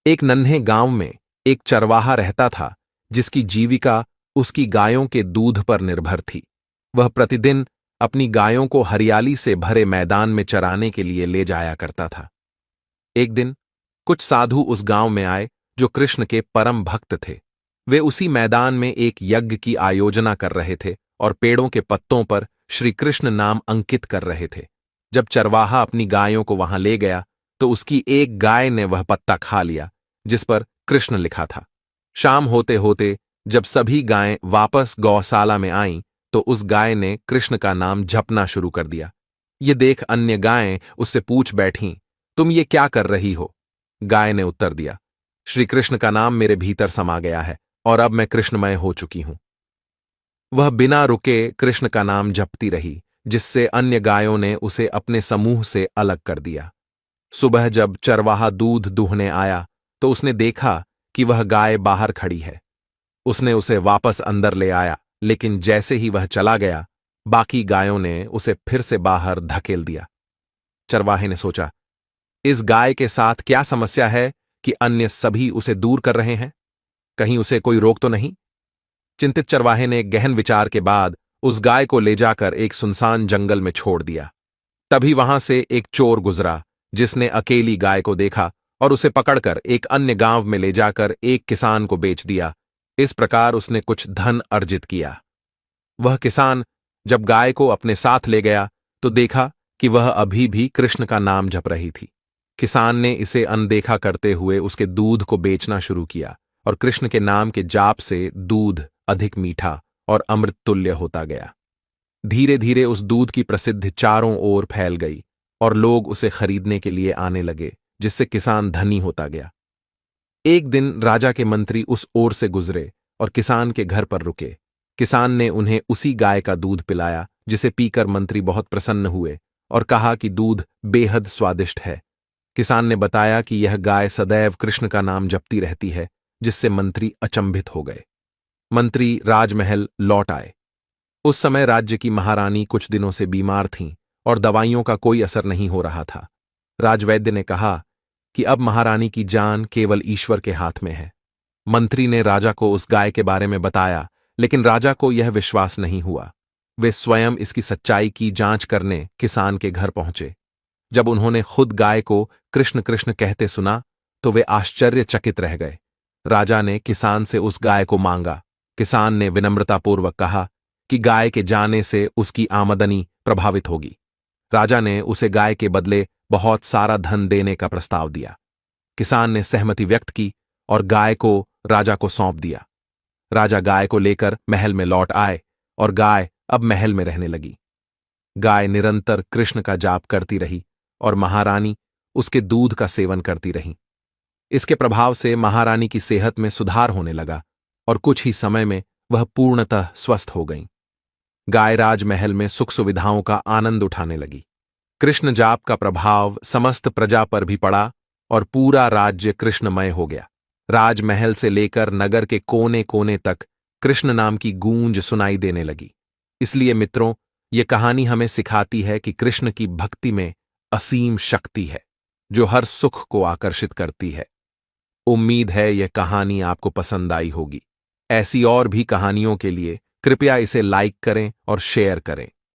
एक नन्हे गांव में एक चरवाहा रहता था जिसकी जीविका उसकी गायों के दूध पर निर्भर थी। वह प्रतिदिन अपनी गायों को हरियाली से भरे मैदान में चराने के लिए ले जाया करता था। एक दिन कुछ साधु उस गांव में आए जो कृष्ण के परम भक्त थे। वे उसी मैदान में एक यज्ञ की आयोजना कर रहे थे और पेड़ों के पत्तों पर श्री कृष्ण नाम अंकित कर रहे थे। जब चरवाहा अपनी गायों को वहां ले गया तो उसकी एक गाय ने वह पत्ता खा लिया जिस पर कृष्ण लिखा था। शाम होते होते जब सभी गायें वापस गौशाला में आईं तो उस गाय ने कृष्ण का नाम जपना शुरू कर दिया। ये देख अन्य गायें उससे पूछ बैठीं, तुम ये क्या कर रही हो? गाय ने उत्तर दिया, श्री कृष्ण का नाम मेरे भीतर समा गया है और अब मैं कृष्णमय हो चुकी हूं। वह बिना रुके कृष्ण का नाम जपती रही, जिससे अन्य गायों ने उसे अपने समूह से अलग कर दिया। सुबह जब चरवाहा दूध दूहने आया तो उसने देखा कि वह गाय बाहर खड़ी है। उसने उसे वापस अंदर ले आया, लेकिन जैसे ही वह चला गया बाकी गायों ने उसे फिर से बाहर धकेल दिया। चरवाहे ने सोचा, इस गाय के साथ क्या समस्या है कि अन्य सभी उसे दूर कर रहे हैं? कहीं उसे कोई रोक तो नहीं? चिंतित चरवाहे ने गहन विचार के बाद उस गाय को ले जाकर एक सुनसान जंगल में छोड़ दिया। तभी वहां से एक चोर गुजरा जिसने अकेली गाय को देखा और उसे पकड़कर एक अन्य गांव में ले जाकर एक किसान को बेच दिया। इस प्रकार उसने कुछ धन अर्जित किया। वह किसान जब गाय को अपने साथ ले गया तो देखा कि वह अभी भी कृष्ण का नाम जप रही थी। किसान ने इसे अनदेखा करते हुए उसके दूध को बेचना शुरू किया और कृष्ण के नाम के जाप से दूध अधिक मीठा और अमृत तुल्य होता गया। धीरे धीरे उस दूध की प्रसिद्धि चारों ओर फैल गई और लोग उसे खरीदने के लिए आने लगे, जिससे किसान धनी होता गया। एक दिन राजा के मंत्री उस ओर से गुजरे और किसान के घर पर रुके। किसान ने उन्हें उसी गाय का दूध पिलाया जिसे पीकर मंत्री बहुत प्रसन्न हुए और कहा कि दूध बेहद स्वादिष्ट है। किसान ने बताया कि यह गाय सदैव कृष्ण का नाम जपती रहती है, जिससे मंत्री अचंभित हो गए। मंत्री राजमहल लौट आए। उस समय राज्य की महारानी कुछ दिनों से बीमार थीं और दवाइयों का कोई असर नहीं हो रहा था। राजवैद्य ने कहा कि अब महारानी की जान केवल ईश्वर के हाथ में है। मंत्री ने राजा को उस गाय के बारे में बताया, लेकिन राजा को यह विश्वास नहीं हुआ। वे स्वयं इसकी सच्चाई की जांच करने किसान के घर पहुंचे। जब उन्होंने खुद गाय को कृष्ण कृष्ण कहते सुना तो वे आश्चर्यचकित रह गए। राजा ने किसान से उस गाय को मांगा। किसान ने विनम्रतापूर्वक कहा कि गाय के जाने से उसकी आमदनी प्रभावित होगी। राजा ने उसे गाय के बदले बहुत सारा धन देने का प्रस्ताव दिया। किसान ने सहमति व्यक्त की और गाय को राजा को सौंप दिया। राजा गाय को लेकर महल में लौट आए और गाय अब महल में रहने लगी। गाय निरंतर कृष्ण का जाप करती रही और महारानी उसके दूध का सेवन करती रही। इसके प्रभाव से महारानी की सेहत में सुधार होने लगा और कुछ ही समय में वह पूर्णतः स्वस्थ हो गईं। गाय राजमहल में सुख सुविधाओं का आनंद उठाने लगी। कृष्ण जाप का प्रभाव समस्त प्रजा पर भी पड़ा और पूरा राज्य कृष्णमय हो गया। राजमहल से लेकर नगर के कोने कोने तक कृष्ण नाम की गूंज सुनाई देने लगी। इसलिए मित्रों, ये कहानी हमें सिखाती है कि कृष्ण की भक्ति में असीम शक्ति है जो हर सुख को आकर्षित करती है। उम्मीद है यह कहानी आपको पसंद आई होगी। ऐसी और भी कहानियों के लिए कृपया इसे लाइक करें और शेयर करें।